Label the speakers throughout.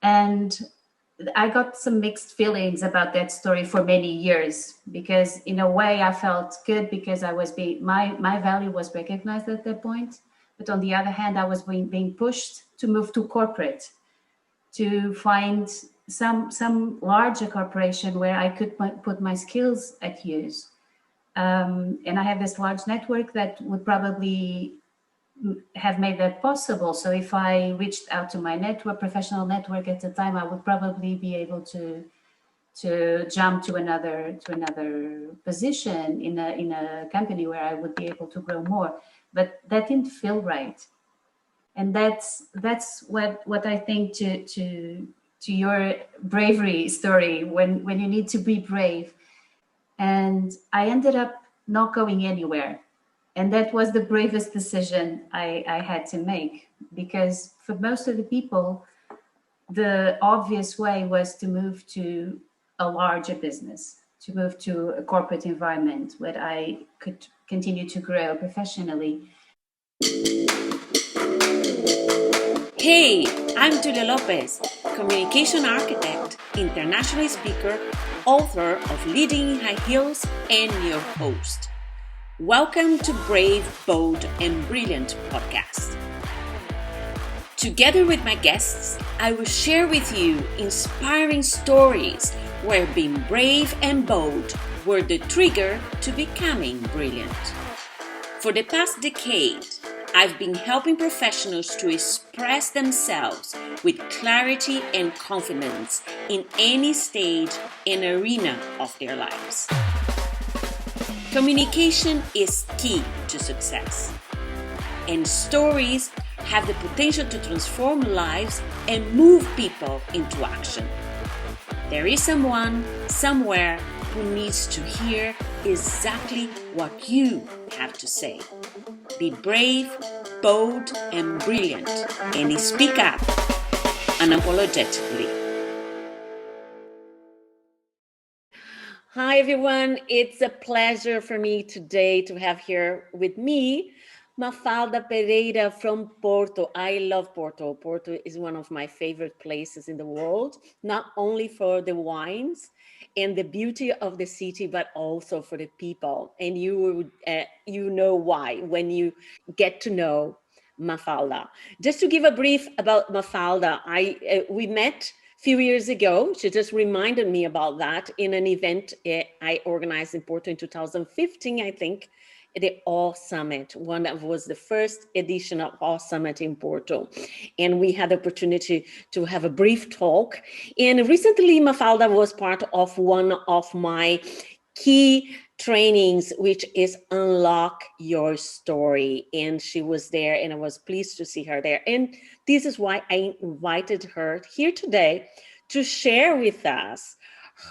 Speaker 1: And I got some mixed feelings about that story for many years, because in a way I felt good because I was my value was recognized at that point. But on the other hand, I was being pushed to move to corporate, to find some larger corporation where I could put my skills at use. And I have this large network that would probably have made that possible. So if I reached out to my professional network at the time, I would probably be able to jump to another position in a company where I would be able to grow more. But that didn't feel right. And that's what I think to your bravery story, when you need to be brave. And I ended up not going anywhere. And that was the bravest decision I had to make, because for most of the people, the obvious way was to move to a larger business, to move to a corporate environment where I could continue to grow professionally.
Speaker 2: Hey, I'm Julia Lopez, communication architect, international speaker, author of Leading in High Heels, and your host. Welcome to Brave, Bold, and Brilliant podcast. Together with my guests, I will share with you inspiring stories where being brave and bold were the trigger to becoming brilliant. For the past decade, I've been helping professionals to express themselves with clarity and confidence in any stage and arena of their lives. Communication is key to success, and stories have the potential to transform lives and move people into action. There is someone, somewhere, who needs to hear exactly what you have to say. Be brave, bold, and brilliant, and speak up unapologetically. Hi, everyone. It's a pleasure for me today to have here with me Mafalda Pereira from Porto. I love Porto. Porto is one of my favorite places in the world, not only for the wines and the beauty of the city, but also for the people. And you know why when you get to know Mafalda. Just to give a brief about Mafalda, we met a few years ago. She just reminded me about that in an event I organized in Porto in 2015, I think, the All Summit. One that was the first edition of All Summit in Porto. And we had the opportunity to have a brief talk. And recently, Mafalda was part of one of my key trainings, which is Unlock Your Story. And she was there, and I was pleased to see her there. And this is why I invited her here today to share with us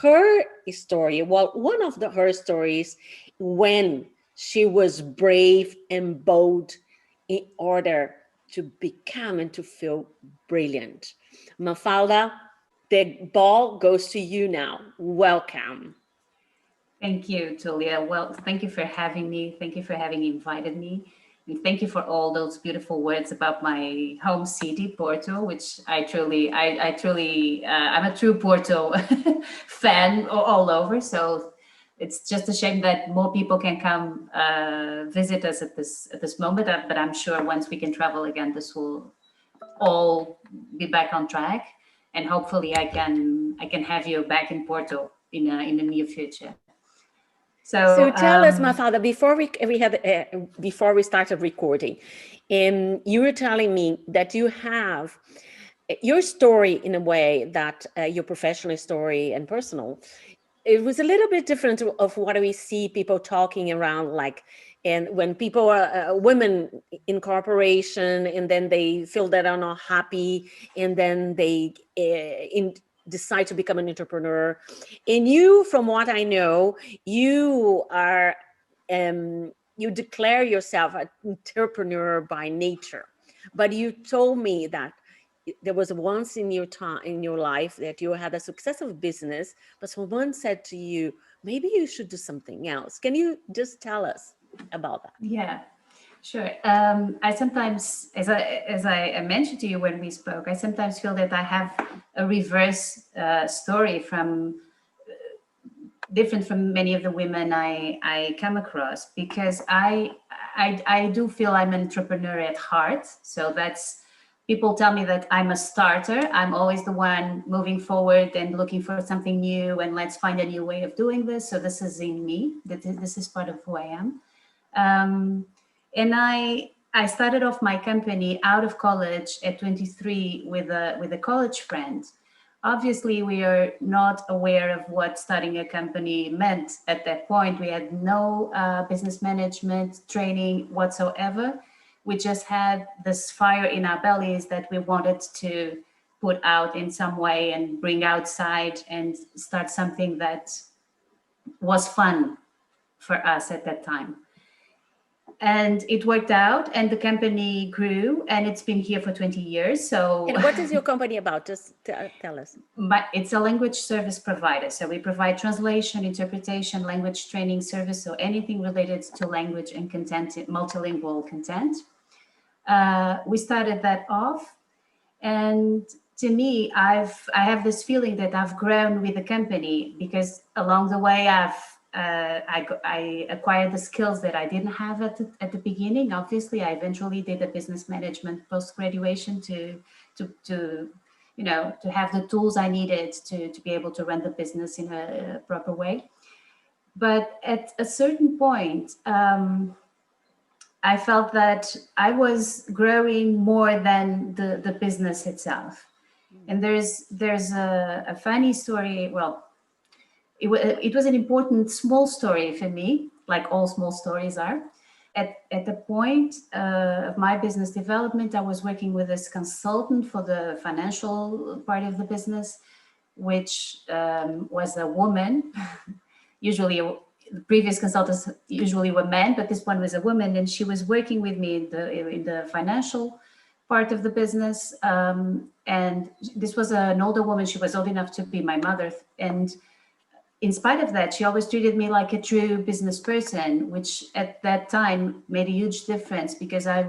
Speaker 2: her story. Well, one of her stories when she was brave and bold in order to become and to feel brilliant. Mafalda, the ball goes to you now. Welcome.
Speaker 1: Thank you, Julia. Well, thank you for having me. Thank you for having invited me. And thank you for all those beautiful words about my home city, Porto, which I truly, I'm a true Porto fan all over. So it's just a shame that more people can come visit us at this moment. But I'm sure once we can travel again, this will all be back on track, and hopefully I can have you back in Porto in the near future.
Speaker 2: So tell us, Mafalda, before we started recording, you were telling me that you have your story in a way that your professional story and personal, it was a little bit different of what we see people talking around, like, and when people are women in corporation, and then they feel that are not happy, and then they decide to become an entrepreneur. And you, from what I know, you are you declare yourself an entrepreneur by nature, but you told me that there was once in your time in your life that you had a successful business, but someone said to you, maybe you should do something else. Can you just tell us about that?
Speaker 1: Yeah, sure. I sometimes, as I mentioned to you when we spoke, I sometimes feel that I have a reverse story from different from many of the women I come across, because I do feel I'm an entrepreneur at heart. So that's, people tell me that I'm a starter. I'm always the one moving forward and looking for something new, and let's find a new way of doing this. So this is in me. This is part of who I am. And I started off my company out of college at 23 with a college friend. Obviously, we are not aware of what starting a company meant at that point. We had no business management training whatsoever. We just had this fire in our bellies that we wanted to put out in some way and bring outside and start something that was fun for us at that time. And it worked out, and the company grew, and it's been here for 20 years. So
Speaker 2: And what is your company about? Just tell us.
Speaker 1: It's a language service provider. So we provide translation, interpretation, language training service, so anything related to language and content, multilingual content. We started that off, and to me, I have this feeling that I've grown with the company, because along the way I acquired the skills that I didn't have at the beginning. Obviously, I eventually did a business management post graduation to to have the tools I needed to be able to run the business in a proper way. But at a certain point, I felt that I was growing more than the business itself. And there's a funny story. Well, it was an important small story for me, like all small stories are. At the point of my business development, I was working with this consultant for the financial part of the business, which was a woman. Usually, the previous consultants usually were men, but this one was a woman, and she was working with me in the financial part of the business. And this was an older woman. She was old enough to be my mother, and in spite of that, she always treated me like a true business person, which at that time made a huge difference, because I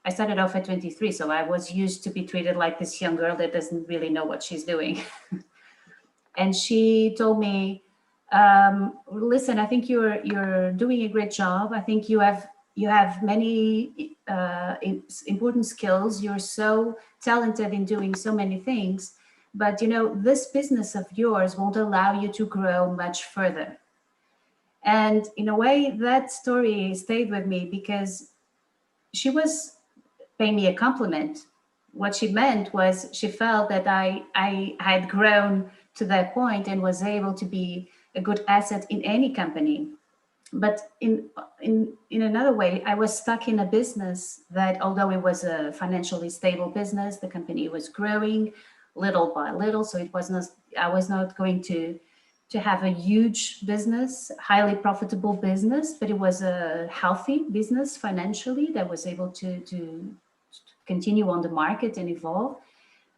Speaker 1: started off at 23, so I was used to be treated like this young girl that doesn't really know what she's doing. And she told me, listen, I think you're doing a great job. I think you have many important skills. You're so talented in doing so many things. But this business of yours won't allow you to grow much further. And in a way, that story stayed with me, because she was paying me a compliment. What she meant was, she felt that I had grown to that point and was able to be a good asset in any company. But in another way, I was stuck in a business that, although it was a financially stable business, the company was growing little by little. So I was not going to have a huge business, highly profitable business, but it was a healthy business financially that was able to continue on the market and evolve.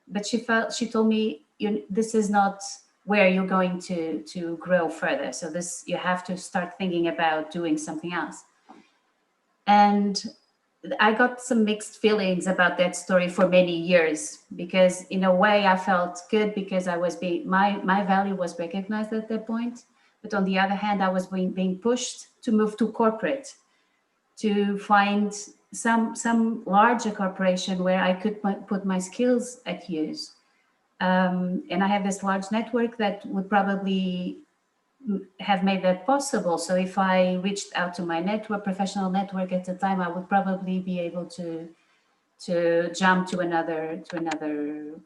Speaker 1: But she told me, this is not where you're going to grow further. So you have to start thinking about doing something else. And I got some mixed feelings about that story for many years, because in a way I felt good, because my value was recognized at that point. But on the other hand, I was being pushed to move to corporate, to find some larger corporation where I could put my skills at use. And I have this large network that would probably have made that possible. So if I reached out to my professional network at the time, I would probably be able to jump to another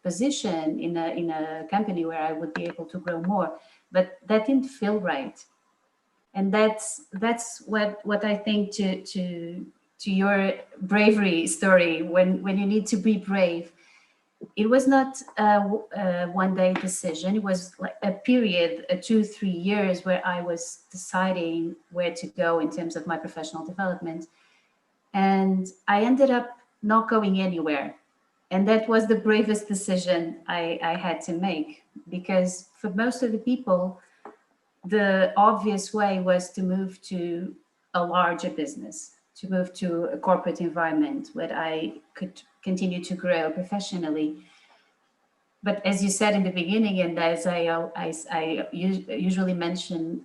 Speaker 1: position in a company where I would be able to grow more. But that didn't feel right. And that's what I think to your bravery story, when you need to be brave. It was not a one-day decision. It was like a period, 2-3 years, where I was deciding where to go in terms of my professional development. And I ended up not going anywhere. And that was the bravest decision I had to make, because for most of the people, the obvious way was to move to a larger business, to move to a corporate environment where I could continue to grow professionally. But as you said in the beginning, and as I usually mention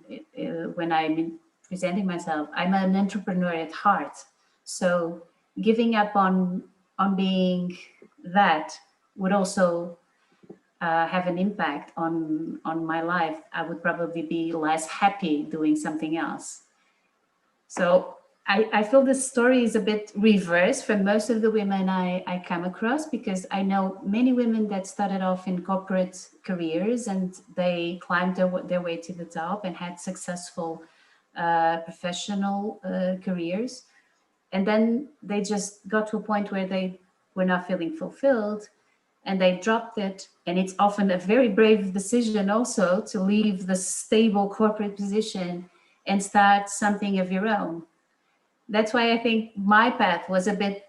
Speaker 1: when I'm presenting myself, I'm an entrepreneur at heart. So giving up on being that would also have an impact on my life. I would probably be less happy doing something else. So I feel this story is a bit reverse from most of the women I come across, because I know many women that started off in corporate careers and they climbed their way to the top and had successful professional careers. And then they just got to a point where they were not feeling fulfilled and they dropped it. And it's often a very brave decision also to leave the stable corporate position and start something of your own. That's why I think my path was a bit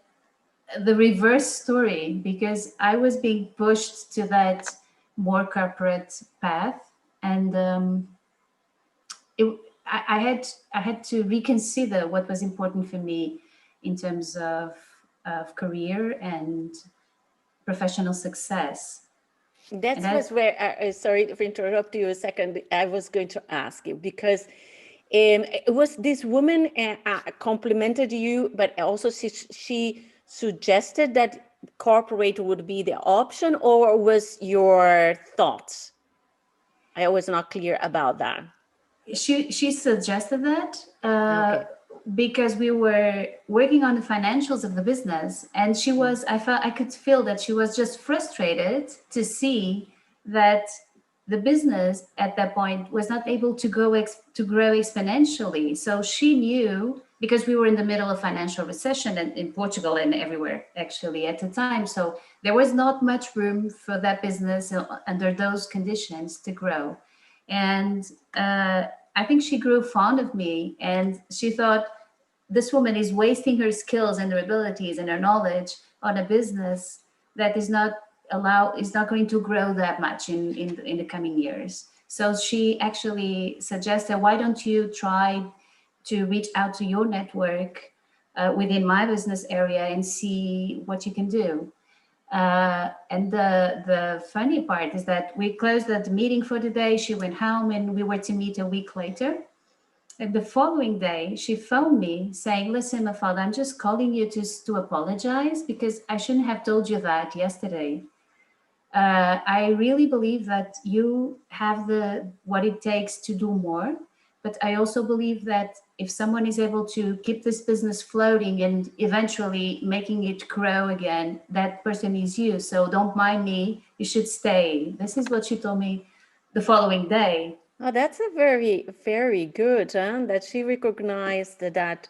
Speaker 1: the reverse story, because I was being pushed to that more corporate path, and it, I had to reconsider what was important for me in terms of career and professional success. And
Speaker 2: That was
Speaker 1: that
Speaker 2: where, sorry to interrupt you a second. I was going to ask you because it was this woman complimented you, but also she suggested that corporate would be the option, or was your thoughts? I was not clear about that.
Speaker 1: she suggested that
Speaker 2: Okay.
Speaker 1: because we were working on the financials of the business, and I could feel that she was just frustrated to see that the business at that point was not able to to grow exponentially. So she knew, because we were in the middle of financial recession and in Portugal and everywhere actually at the time, so there was not much room for that business under those conditions to grow. And I think she grew fond of me, and she thought, this woman is wasting her skills and her abilities and her knowledge on a business that is not going to grow that much in the coming years. So she actually suggested, why don't you try to reach out to your network within my business area and see what you can do. And the funny part is that we closed the meeting for the day. She went home, and we were to meet a week later. And the following day, she phoned me saying, "Listen, Mafalda, I'm just calling you to apologize because I shouldn't have told you that yesterday. I really believe that you have the what it takes to do more, but I also believe that if someone is able to keep this business floating and eventually making it grow again, that person is you. So don't mind me. You should stay." This is what she told me the following day.
Speaker 2: Oh, that's a very, very good, huh? That she recognized that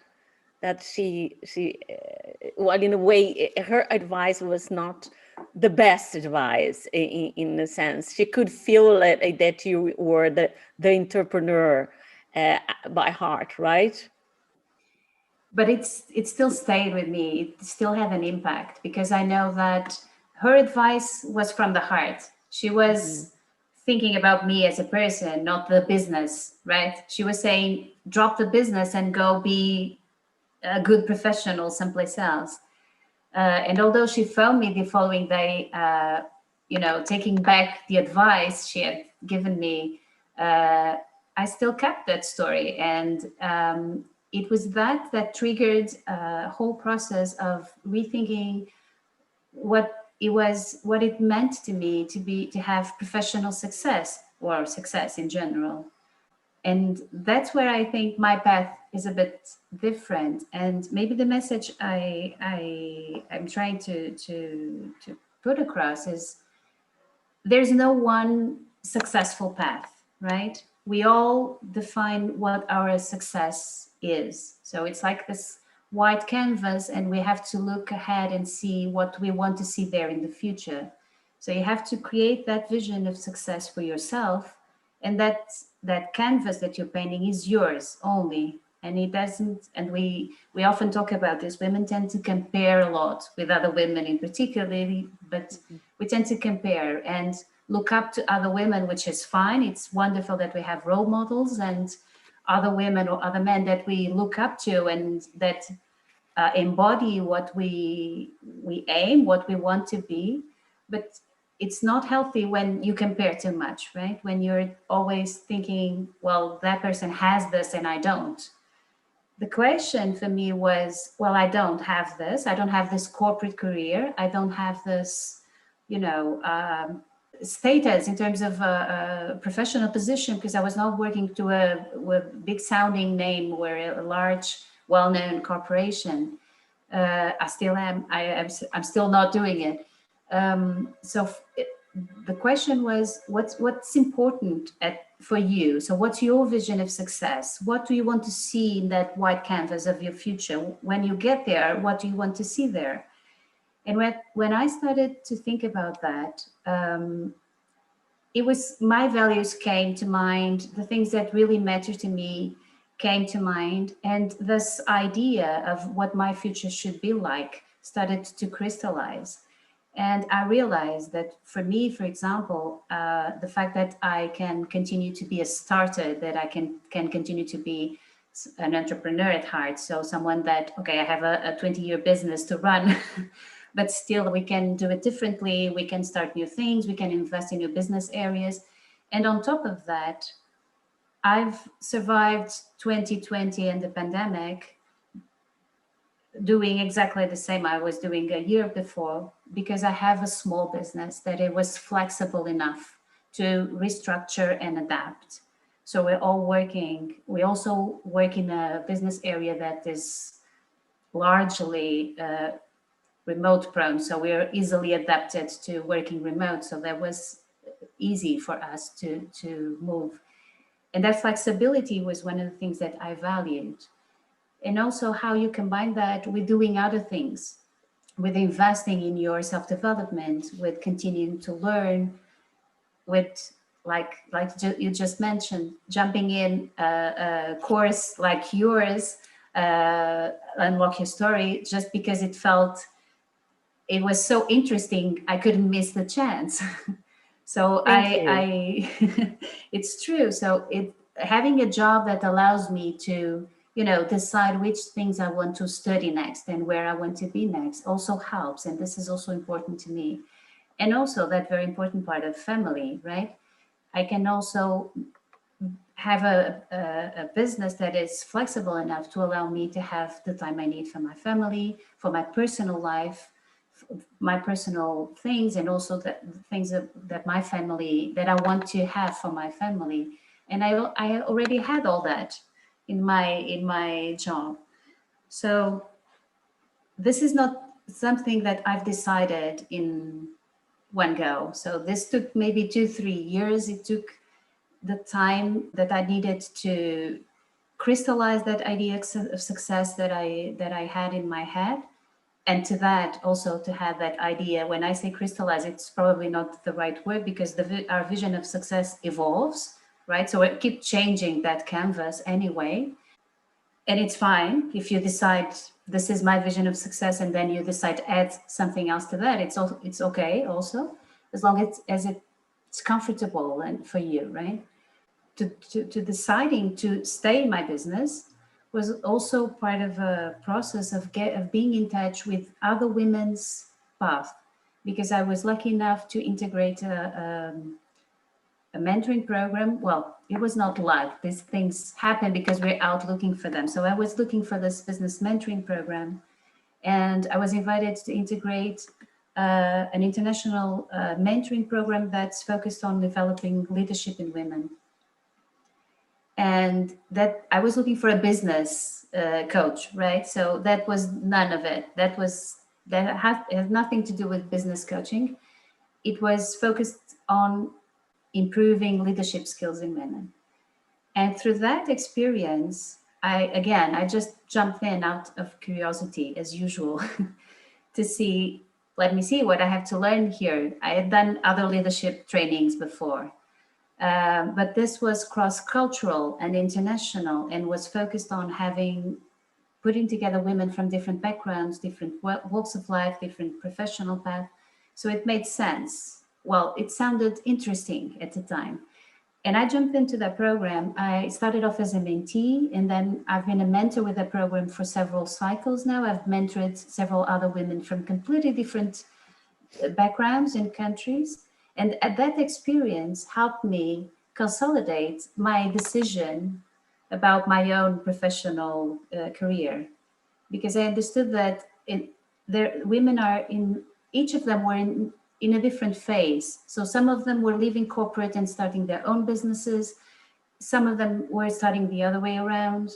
Speaker 2: well, in a way, her advice was not the best advice in a sense. She could feel that you were the entrepreneur by heart, right?
Speaker 1: But it still stayed with me. It still had an impact because I know that her advice was from the heart. She
Speaker 2: Mhm.
Speaker 1: was thinking about me as a person, not the business, right? She was saying, drop the business and go be a good professional someplace else. And although she phoned me the following day, taking back the advice she had given me, uh, I still kept that story. And it was that triggered a whole process of rethinking what it meant to me to have professional success or success in general. And that's where I think my path is a bit different. And maybe the message I'm trying to put across is there's no one successful path, right? We all define what our success is. So it's like this white canvas, and we have to look ahead and see what we want to see there in the future. So you have to create that vision of success for yourself, and that canvas that you're painting is yours only. And it doesn't, and we often talk about this. Women tend to compare a lot with other women in particularly, but we tend to compare and look up to other women, which is fine. It's wonderful that we have role models and other women or other men that we look up to and that embody what we aim, what we want to be. But it's not healthy when you compare too much, right? When you're always thinking, well, that person has this and I don't. The question for me was, well, I don't have this. I don't have this corporate career. I don't have this, you know, status in terms of a professional position, because I was not working to a big sounding name or a large, well-known corporation. I still am. I'm still not doing it. The question was, what's important for you? So what's your vision of success? What do you want to see in that white canvas of your future? When you get there, what do you want to see there? And when I started to think about that, it was my values came to mind, the things that really matter to me came to mind, and this idea of what my future should be like started to crystallize. And I realized that for me, for example, the fact that I can continue to be a starter, that I can continue to be an entrepreneur at heart. So someone that, okay, I have a 20-year business to run, but still we can do it differently. We can start new things. We can invest in new business areas. And on top of that, I've survived 2020 and the pandemic doing exactly the same I was doing a year before, because I have a small business that it was flexible enough to restructure and adapt. So we also work in a business area that is largely remote prone. So we're easily adapted to working remote. So that was easy for us to move. And that flexibility was one of the things that I valued. And also how you combine that with doing other things, with investing in your self-development, with continuing to learn, with you just mentioned, jumping in a course like yours, Unlock Your Story, just because it was so interesting, I couldn't miss the chance. So
Speaker 2: Thank you.
Speaker 1: it's true. So having a job that allows me to, decide which things I want to study next and where I want to be next also helps. And this is also important to me. And also that very important part of family, right? I can also have a business that is flexible enough to allow me to have the time I need for my family, for my personal life, my personal things, and also the things that my family, that I want to have for my family. And I already had all that in my job. So this is not something that I've decided in one go. So this took maybe 2-3 years. It took the time that I needed to crystallize that idea of success that I had in my head. And to that, also to have that idea, when I say crystallize, it's probably not the right word, because our vision of success evolves, right? So it keeps changing that canvas anyway. And it's fine if you decide this is my vision of success, and then you decide to add something else to that. It's okay also, as long as it's comfortable and for you, right? To deciding to stay in my business was also part of a process of being in touch with other women's path, because I was lucky enough to integrate a mentoring program. Well, it was not luck. These things happen because we're out looking for them. So I was looking for this business mentoring program, and I was invited to integrate an international mentoring program that's focused on developing leadership in women. And that I was looking for a business coach, right? So that was none of it. That had nothing to do with business coaching. It was focused on improving leadership skills in women. And through that experience, I just jumped in out of curiosity as usual to see, let me see what I have to learn here. I had done other leadership trainings before. But this was cross-cultural and international, and was focused on putting together women from different backgrounds, different walks of life, different professional paths. So it made sense. Well, it sounded interesting at the time. And I jumped into that program. I started off as a mentee, and then I've been a mentor with that program for several cycles now. I've mentored several other women from completely different backgrounds and countries. And that experience helped me consolidate my decision about my own professional career, because I understood that women are in, each of them were in a different phase. So some of them were leaving corporate and starting their own businesses. Some of them were starting the other way around.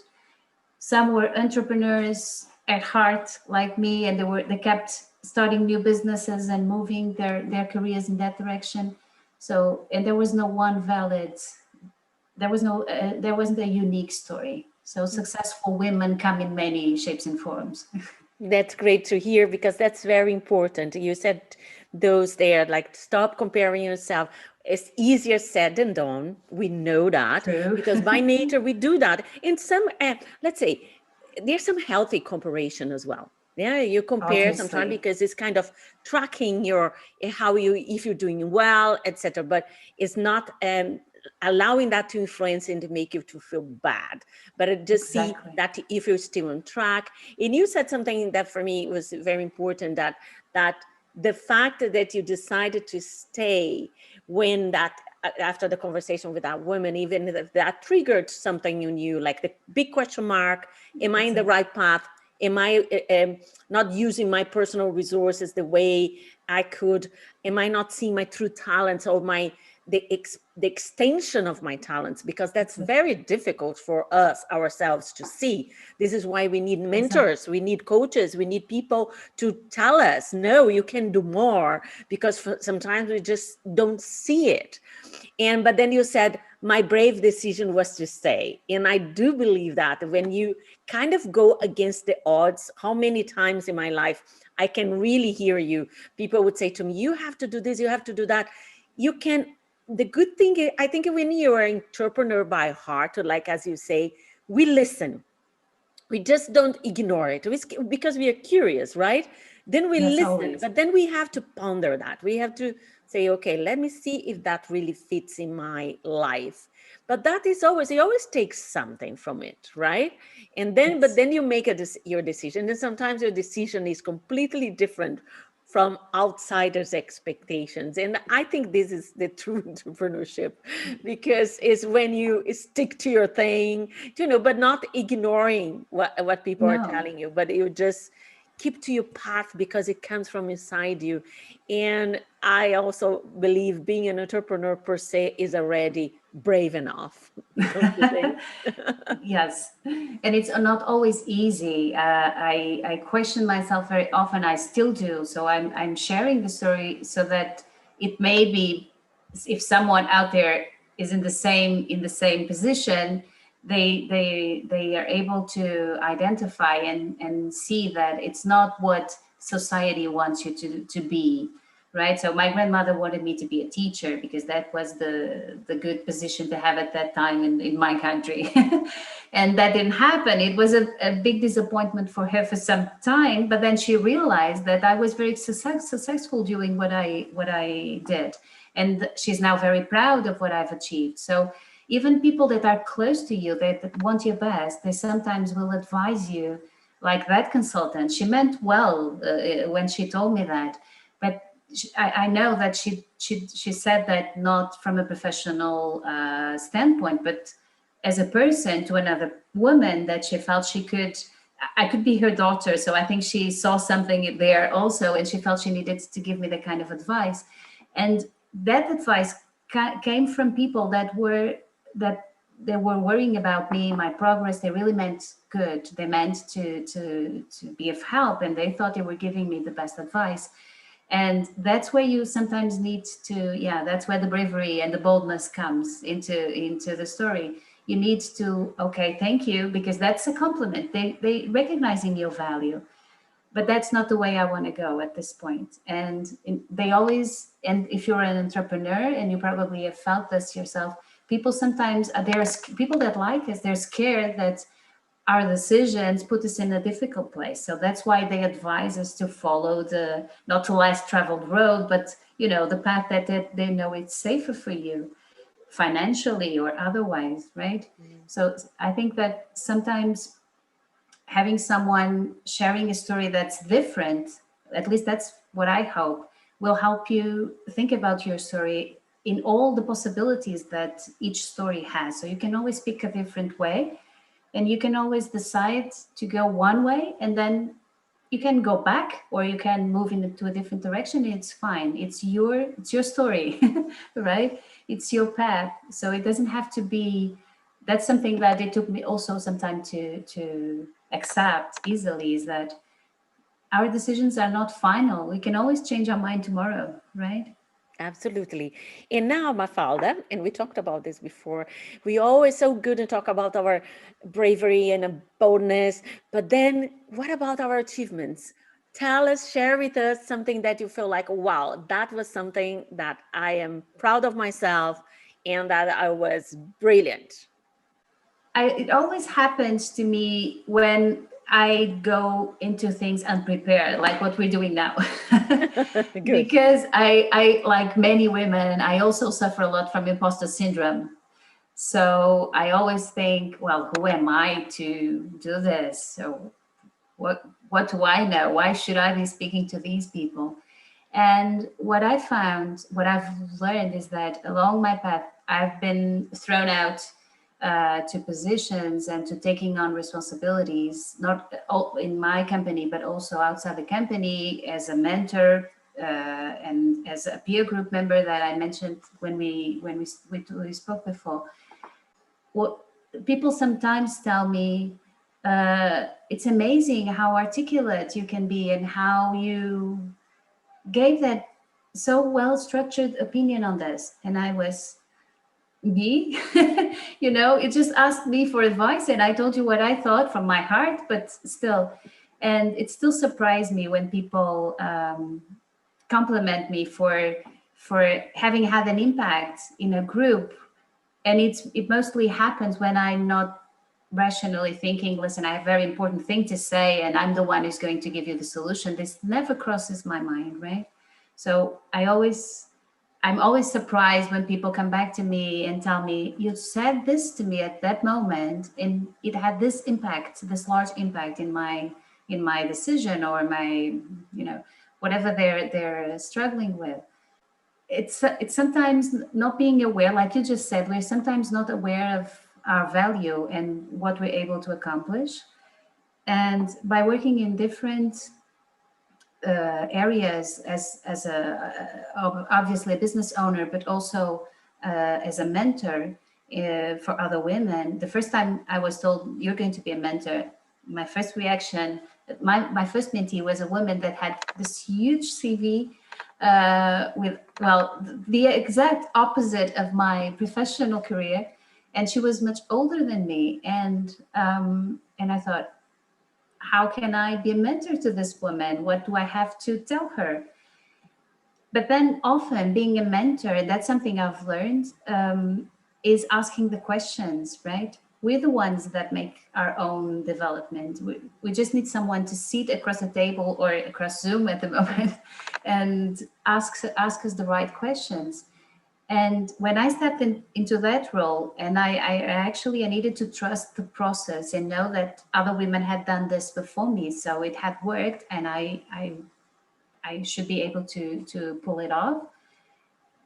Speaker 1: Some were entrepreneurs at heart, like me, and they kept starting new businesses and moving their careers in that direction. So, and there was no one valid, there wasn't a unique story. So successful women come in many shapes and forms.
Speaker 2: That's great to hear, because that's very important. You said those there, like, stop comparing yourself. It's easier said than done. We know that,
Speaker 1: True.
Speaker 2: because by nature we do that. In some, let's say, there's some healthy comparison as well. Yeah, you compare sometimes
Speaker 1: Obviously.
Speaker 2: because it's kind of tracking your, how you, if you're doing well, etc. But it's not allowing that to influence and to make you to feel bad. But it just see
Speaker 1: Exactly.
Speaker 2: that if you're still on track. And you said something that for me was very important, that the fact that you decided to stay when that, after the conversation with that woman, even if that triggered something in you, like the big question mark, am I in the right path? Am I not using my personal resources the way I could? Am I not seeing my true talents, or the extension of my talents? Because that's very difficult for us ourselves to see. This is why we need mentors, we need coaches, we need people to tell us, no, you can do more, because sometimes we just don't see it. But then you said, my brave decision was to stay. And I do believe that when you kind of go against the odds, how many times in my life I can really hear you. People would say to me, you have to do this, you have to do that. You can, the good thing, I think, when you're an entrepreneur by heart, or like, as you say, we listen. We just don't ignore it, because we are curious, right? Then we
Speaker 1: Yes,
Speaker 2: listen,
Speaker 1: always.
Speaker 2: but then we have to ponder that. We have to say, okay, let me see if that really fits in my life. But that is always, it always takes something from it, right? And then, but
Speaker 1: Yes.
Speaker 2: then you make your decision, and sometimes your decision is completely different from outsiders' expectations. And I think this is the true entrepreneurship, because it's when you stick to your thing, but not ignoring what people are
Speaker 1: No.
Speaker 2: telling you, but you just keep to your path because it comes from inside you. And I also believe being an entrepreneur per se is already brave enough, don't you think?
Speaker 1: Yes, and it's not always easy. I question myself very often. I still do. So I'm sharing the story so that it may be, if someone out there is in the same position, they are able to identify and see that it's not what society wants you to be, right? So my grandmother wanted me to be a teacher because that was the good position to have at that time in my country. And that didn't happen. It was a big disappointment for her for some time, but then she realized that I was very successful doing what I did, and she's now very proud of what I've achieved. So even people that are close to you, that want your best, they sometimes will advise you, like that consultant. She meant well when she told me that, but I know that she said that not from a professional standpoint, but as a person to another woman, that she felt I could be her daughter. So I think she saw something there also, and she felt she needed to give me that kind of advice. And that advice came from people that they were worrying about me, my progress. They really meant good. They meant to be of help, and they thought they were giving me the best advice. And that's where you sometimes need to, yeah, that's where the bravery and the boldness comes into the story. You need to, okay, thank you, because that's a compliment. They recognizing your value, but that's not the way I want to go at this point. And they always, and if you're an entrepreneur, and you probably have felt this yourself, people sometimes there's people that like us, they're scared that our decisions put us in a difficult place. So that's why they advise us to follow the not the less traveled road, but the path that they know it's safer for you, financially or otherwise, right? So I think that sometimes having someone sharing a story that's different, at least that's what I hope, will help you think about your story in all the possibilities that each story has. So you can always pick a different way, and you can always decide to go one way, and then you can go back or you can move into a different direction. It's fine. It's your story, right? It's your path. So it doesn't have to be. That's something that it took me also some time to accept easily, is that our decisions are not final. We can always change our mind tomorrow, right?
Speaker 2: Absolutely. And now, Mafalda, and we talked about this before, we always so good to talk about our bravery and boldness, but then what about our achievements? Tell us, share with us something that you feel like, wow, that was something that I am proud of myself and that I was brilliant.
Speaker 1: It always happens to me when I go into things unprepared, like what we're doing now.
Speaker 2: Good.
Speaker 1: Because like many women, I also suffer a lot from imposter syndrome. So I always think, well, who am I to do this? So what do I know? Why should I be speaking to these people? And what I found, what I've learned is that along my path, I've been thrown out to positions and to taking on responsibilities, not all in my company, but also outside the company as a mentor and as a peer group member that I mentioned when we spoke before. What people sometimes tell me, it's amazing how articulate you can be and how you gave that so well structured opinion on this. And I was, me? It just asked me for advice and I told you what I thought from my heart, but still. And it still surprised me when people compliment me for having had an impact in a group. And it mostly happens when I'm not rationally thinking, listen, I have a very important thing to say and I'm the one who's going to give you the solution. This never crosses my mind, right? So I'm always surprised when people come back to me and tell me, you said this to me at that moment and it had this impact, this large impact in my decision or my, whatever they're struggling with. It's sometimes not being aware, like you just said, we're sometimes not aware of our value and what we're able to accomplish. And by working in different areas as obviously a business owner, but also as a mentor for other women. The first time I was told you're going to be a mentor, my first reaction, my first mentee was a woman that had this huge CV with, well, the exact opposite of my professional career, and she was much older than me, and I thought, how can I be a mentor to this woman? What do I have to tell her? But then often being a mentor, and that's something I've learned, is asking the questions, right? We're the ones that make our own development. We just need someone to sit across the table or across Zoom at the moment and ask us the right questions. And when I stepped into that role, and I needed to trust the process and know that other women had done this before me, so it had worked, and I should be able to pull it off.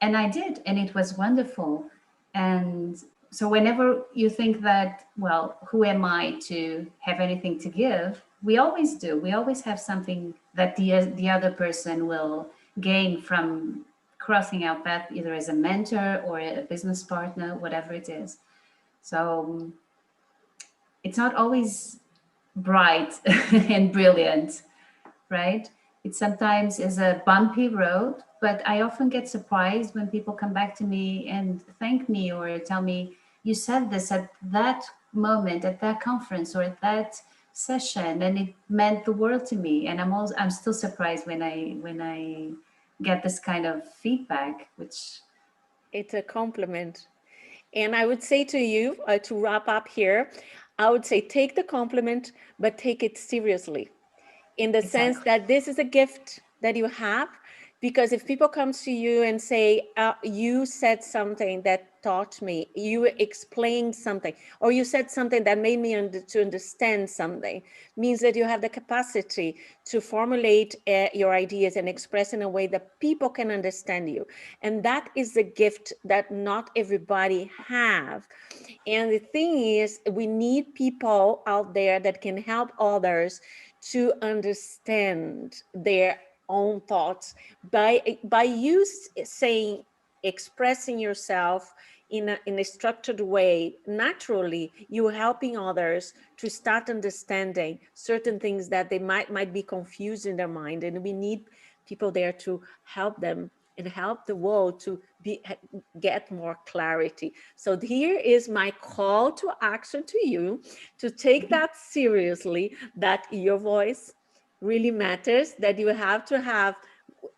Speaker 1: And I did, and it was wonderful. And so whenever you think that, well, who am I to have anything to give? We always do. We always have something that the other person will gain from crossing our path, either as a mentor or a business partner, whatever it is. So it's not always bright and brilliant, right? It sometimes is a bumpy road, but I often get surprised when people come back to me and thank me or tell me, you said this at that moment, at that conference or at that session, and it meant the world to me. And I'm still surprised when I get this kind of feedback, which
Speaker 2: It's a compliment. And I would say to you, to wrap up here, I would say take the compliment, but take it seriously in the sense
Speaker 1: exactly.
Speaker 2: that this is a gift that you have Because if people come to you and say, you said something that taught me, you explained something, or you said something that made me to understand something, means that you have the capacity to formulate your ideas and express in a way that people can understand you. And that is the gift that not everybody have. And the thing is, we need people out there that can help others to understand their own thoughts by you saying, expressing yourself in a structured way. Naturally, you're helping others to start understanding certain things that they might be confused in their mind, and we need people there to help them and help the world to get more clarity. So here is my call to action to you, to take that seriously, that your voice really matters, that you have to have,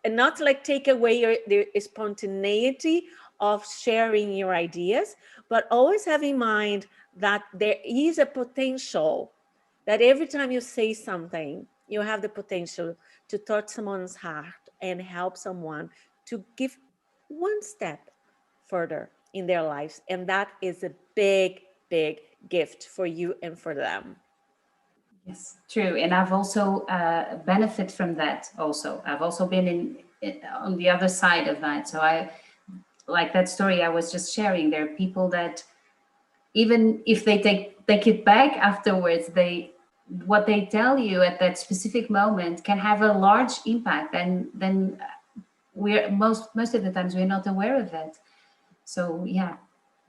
Speaker 2: and not like take away the spontaneity of sharing your ideas, but always have in mind that there is a potential that every time you say something, you have the potential to touch someone's heart and help someone to give one step further in their lives. And that is a big, big gift for you and for them.
Speaker 1: Yes, true. And I've also benefit from that. Also, I've also been in on the other side of that. So I like that story I was just sharing. There are people that even if they take it back afterwards, what they tell you at that specific moment can have a large impact. And then we're most of the times we're not aware of that. So yeah,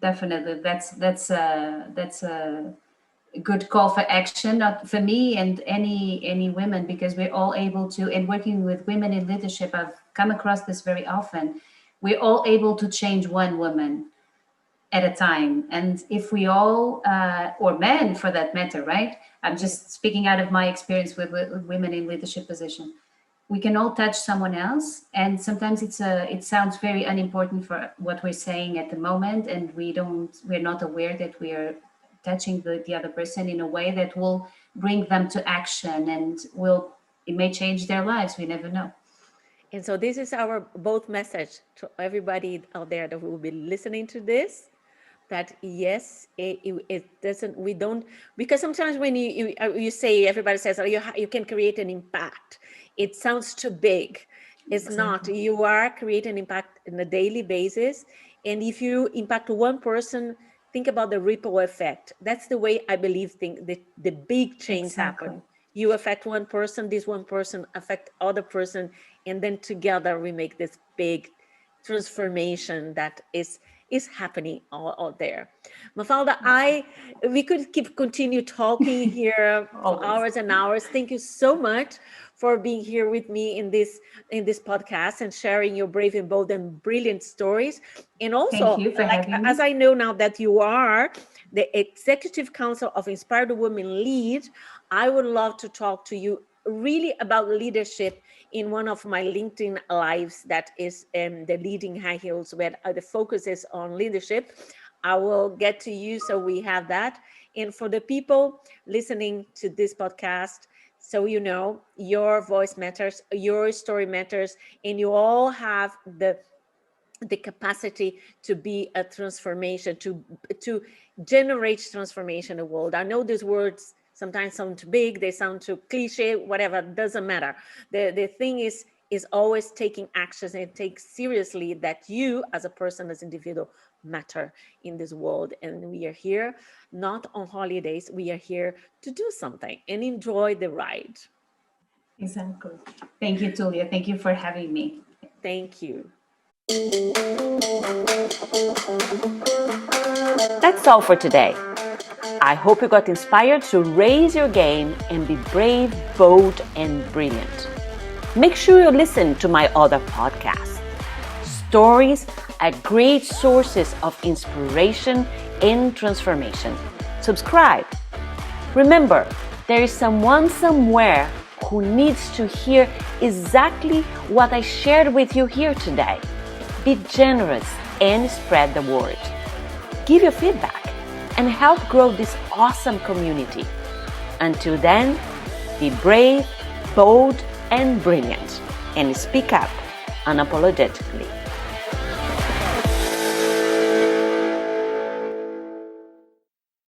Speaker 1: definitely that's a good call for action, not for me and any women, because we're all able to, and working with women in leadership, I've come across this very often. We're all able to change one woman at a time, and if we all or men for that matter, right, I'm just speaking out of my experience with women in leadership position, we can all touch someone else. And sometimes it sounds very unimportant for what we're saying at the moment, and we're not aware that we are touching the other person in a way that will bring them to action, and it may change their lives. We never know.
Speaker 2: And so this is our both message to everybody out there that will be listening to this, that yes, it doesn't, we don't, because sometimes when you say, everybody says, oh, you can create an impact, it sounds too big. It's exactly. Not. You are creating impact on a daily basis. And if you impact one person, think about the ripple effect. That's the way I believe the big change
Speaker 1: exactly.
Speaker 2: happen. You affect one person, this one person affect other person, and then together we make this big transformation that is happening out there. Mafalda, we could continue talking here for hours and hours. Thank you so much for being here with me in this podcast and sharing your brave and bold and brilliant stories. And also,
Speaker 1: thank you for having me.
Speaker 2: As I know now that you are the Executive Council of Inspired Women Lead, I would love to talk to you really about leadership in one of my LinkedIn lives, that is the Leading High Heels, where the focus is on leadership. I will get to you so we have that. And for the people listening to this podcast, so you know, your voice matters, your story matters, and you all have the capacity to be a transformation, to generate transformation in the world. I know these words sometimes sound too big, they sound too cliche, whatever, doesn't matter. The thing is always taking actions and take seriously that you as a person, as an individual, matter in this world. And we are here not on holidays, we are here to do something and enjoy the ride.
Speaker 1: Exactly. Thank you, Tulia. Thank you for having me.
Speaker 2: Thank you. That's all for today. I hope you got inspired to raise your game and be brave, bold, and brilliant. Make sure you listen to my other podcasts. Stories are great sources of inspiration and transformation. Subscribe. Remember, there is someone somewhere who needs to hear exactly what I shared with you here today. Be generous and spread the word. Give your feedback and help grow this awesome community. Until then, be brave, bold, and brilliant, and speak up. unapologetically.